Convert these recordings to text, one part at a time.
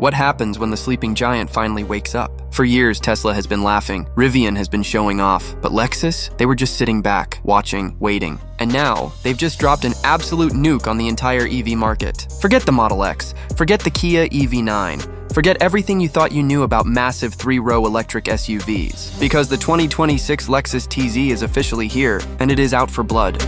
What happens when the sleeping giant finally wakes up? For years, Tesla has been laughing, Rivian has been showing off, but Lexus, they were just sitting back, watching, waiting. And now, they've just dropped an absolute nuke on the entire EV market. Forget the Model X, forget the Kia EV9, forget everything you thought you knew about massive 3-row electric SUVs. Because the 2026 Lexus TZ is officially here, and it is out for blood.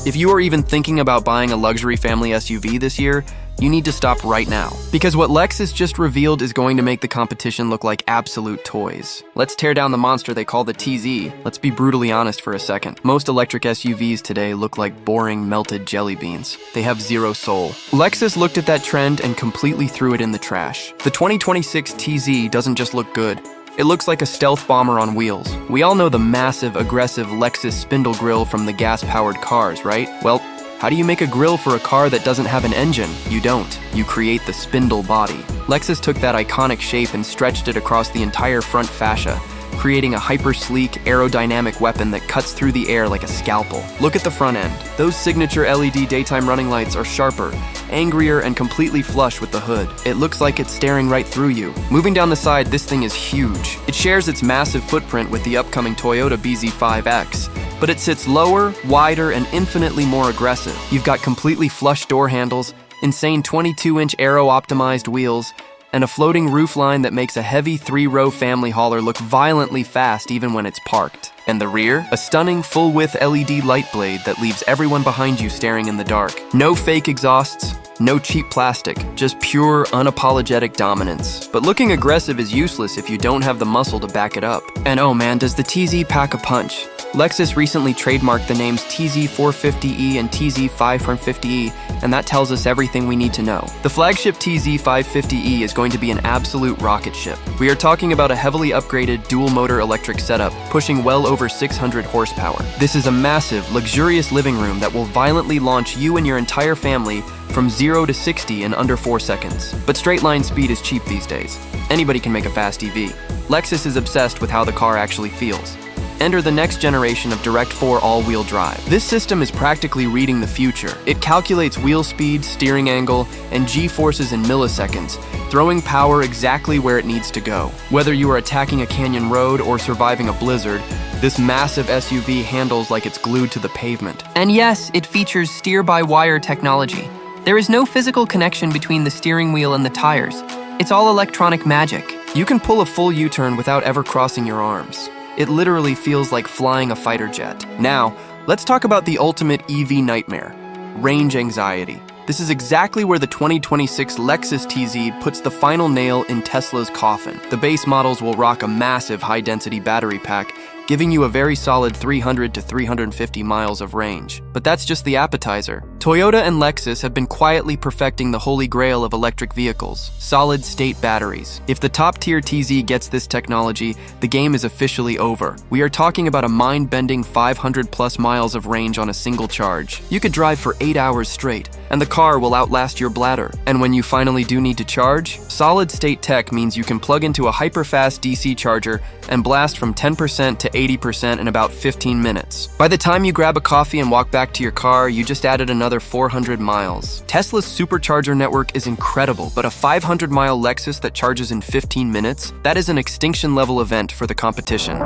If you are even thinking about buying a luxury family SUV this year, you need to stop right now. Because what Lexus just revealed is going to make the competition look like absolute toys. Let's tear down the monster they call the TZ. Let's be brutally honest for a second. Most electric SUVs today look like boring melted jelly beans. They have zero soul. Lexus looked at that trend and completely threw it in the trash. The 2026 TZ doesn't just look good. It looks like a stealth bomber on wheels. We all know the massive, aggressive Lexus spindle grille from the gas-powered cars, right? Well, how do you make a grille for a car that doesn't have an engine? You don't. You create the spindle body. Lexus took that iconic shape and stretched it across the entire front fascia, creating a hyper-sleek, aerodynamic weapon that cuts through the air like a scalpel. Look at the front end. Those signature LED daytime running lights are sharper, angrier, and completely flush with the hood. It looks like it's staring right through you. Moving down the side, this thing is huge. It shares its massive footprint with the upcoming Toyota BZ5X, but it sits lower, wider, and infinitely more aggressive. You've got completely flush door handles, insane 22-inch aero-optimized wheels, and a floating roofline that makes a heavy 3-row family hauler look violently fast even when it's parked. And the rear? A stunning full-width LED light blade that leaves everyone behind you staring in the dark. No fake exhausts, no cheap plastic, just pure, unapologetic dominance. But looking aggressive is useless if you don't have the muscle to back it up. And oh man, does the TZ pack a punch. Lexus recently trademarked the names TZ450E and TZ550E, and that tells us everything we need to know. The flagship TZ550E is going to be an absolute rocket ship. We are talking about a heavily upgraded dual-motor electric setup, pushing well over 600 horsepower. This is a massive, luxurious living room that will violently launch you and your entire family from 0 to 60 in under 4 seconds. But straight-line speed is cheap these days. Anybody can make a fast EV. Lexus is obsessed with how the car actually feels. Enter the next generation of Direct4 all-wheel drive. This system is practically reading the future. It calculates wheel speed, steering angle, and G-forces in milliseconds, throwing power exactly where it needs to go. Whether you are attacking a canyon road or surviving a blizzard, this massive SUV handles like it's glued to the pavement. And yes, it features steer-by-wire technology. There is no physical connection between the steering wheel and the tires. It's all electronic magic. You can pull a full U-turn without ever crossing your arms. It literally feels like flying a fighter jet. Now, let's talk about the ultimate EV nightmare, range anxiety. This is exactly where the 2026 Lexus TZ puts the final nail in Tesla's coffin. The base models will rock a massive high-density battery pack, giving you a very solid 300 to 350 miles of range. But that's just the appetizer. Toyota and Lexus have been quietly perfecting the holy grail of electric vehicles, solid-state batteries. If the top-tier TZ gets this technology, the game is officially over. We are talking about a mind-bending 500-plus miles of range on a single charge. You could drive for 8 hours straight, and the car will outlast your bladder. And when you finally do need to charge, solid-state tech means you can plug into a hyper-fast DC charger and blast from 10% to 80% in about 15 minutes. By the time you grab a coffee and walk back to your car, you just added another 400 miles. Tesla's supercharger network is incredible, but a 500-mile Lexus that charges in 15 minutes? That is an extinction-level event for the competition.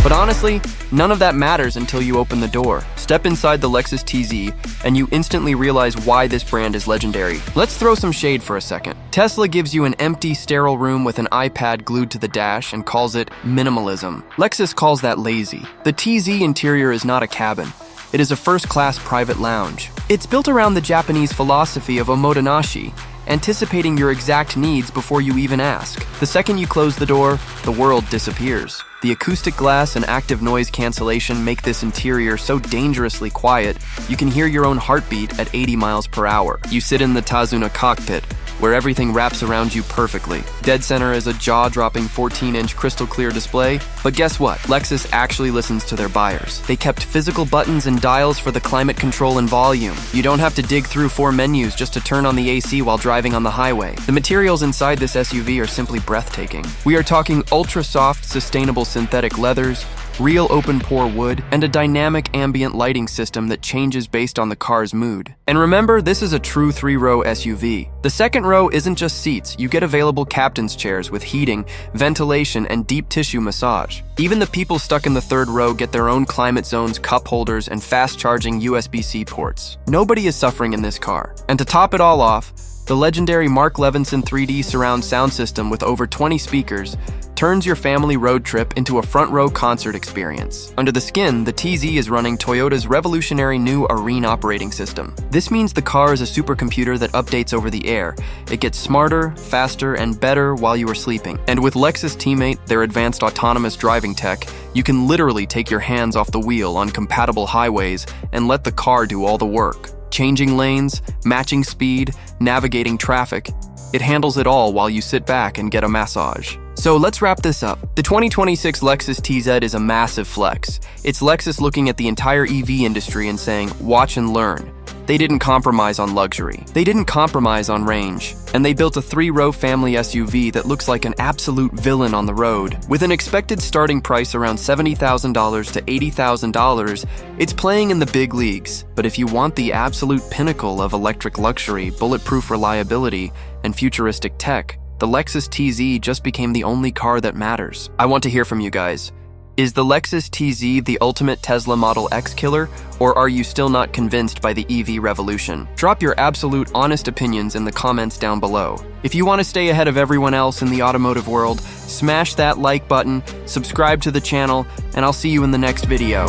But honestly, none of that matters until you open the door. Step inside the Lexus TZ, and you instantly realize why this brand is legendary. Let's throw some shade for a second. Tesla gives you an empty, sterile room with an iPad glued to the dash and calls it minimalism. Lexus calls that lazy. The TZ interior is not a cabin. It is a first-class private lounge. It's built around the Japanese philosophy of Omotenashi, anticipating your exact needs before you even ask. The second you close the door, the world disappears. The acoustic glass and active noise cancellation make this interior so dangerously quiet, you can hear your own heartbeat at 80 miles per hour. You sit in the Tazuna cockpit, where everything wraps around you perfectly. Dead center is a jaw-dropping 14-inch crystal-clear display, but guess what? Lexus actually listens to their buyers. They kept physical buttons and dials for the climate control and volume. You don't have to dig through 4 menus just to turn on the AC while driving on the highway. The materials inside this SUV are simply breathtaking. We are talking ultra-soft, sustainable synthetic leathers, real open-pore wood, and a dynamic ambient lighting system that changes based on the car's mood. And remember, this is a true 3-row SUV. The second row isn't just seats, you get available captain's chairs with heating, ventilation, and deep tissue massage. Even the people stuck in the third row get their own climate zones, cup holders, and fast-charging USB-C ports. Nobody is suffering in this car. And to top it all off, the legendary Mark Levinson 3D surround sound system with over 20 speakers turns your family road trip into a front-row concert experience. Under the skin, the TZ is running Toyota's revolutionary new Arene operating system. This means the car is a supercomputer that updates over the air. It gets smarter, faster, and better while you are sleeping. And with Lexus Teammate, their advanced autonomous driving tech, you can literally take your hands off the wheel on compatible highways and let the car do all the work. Changing lanes, matching speed, navigating traffic. It handles it all while you sit back and get a massage. So let's wrap this up. The 2026 Lexus TZ is a massive flex. It's Lexus looking at the entire EV industry and saying, watch and learn. They didn't compromise on luxury. They didn't compromise on range. And they built a 3-row family SUV that looks like an absolute villain on the road. With an expected starting price around $70,000 to $80,000, it's playing in the big leagues. But if you want the absolute pinnacle of electric luxury, bulletproof reliability, and futuristic tech, the Lexus TZ just became the only car that matters. I want to hear from you guys. Is the Lexus TZ the ultimate Tesla Model X killer, or are you still not convinced by the EV revolution? Drop your absolute honest opinions in the comments down below. If you want to stay ahead of everyone else in the automotive world, smash that like button, subscribe to the channel, and I'll see you in the next video.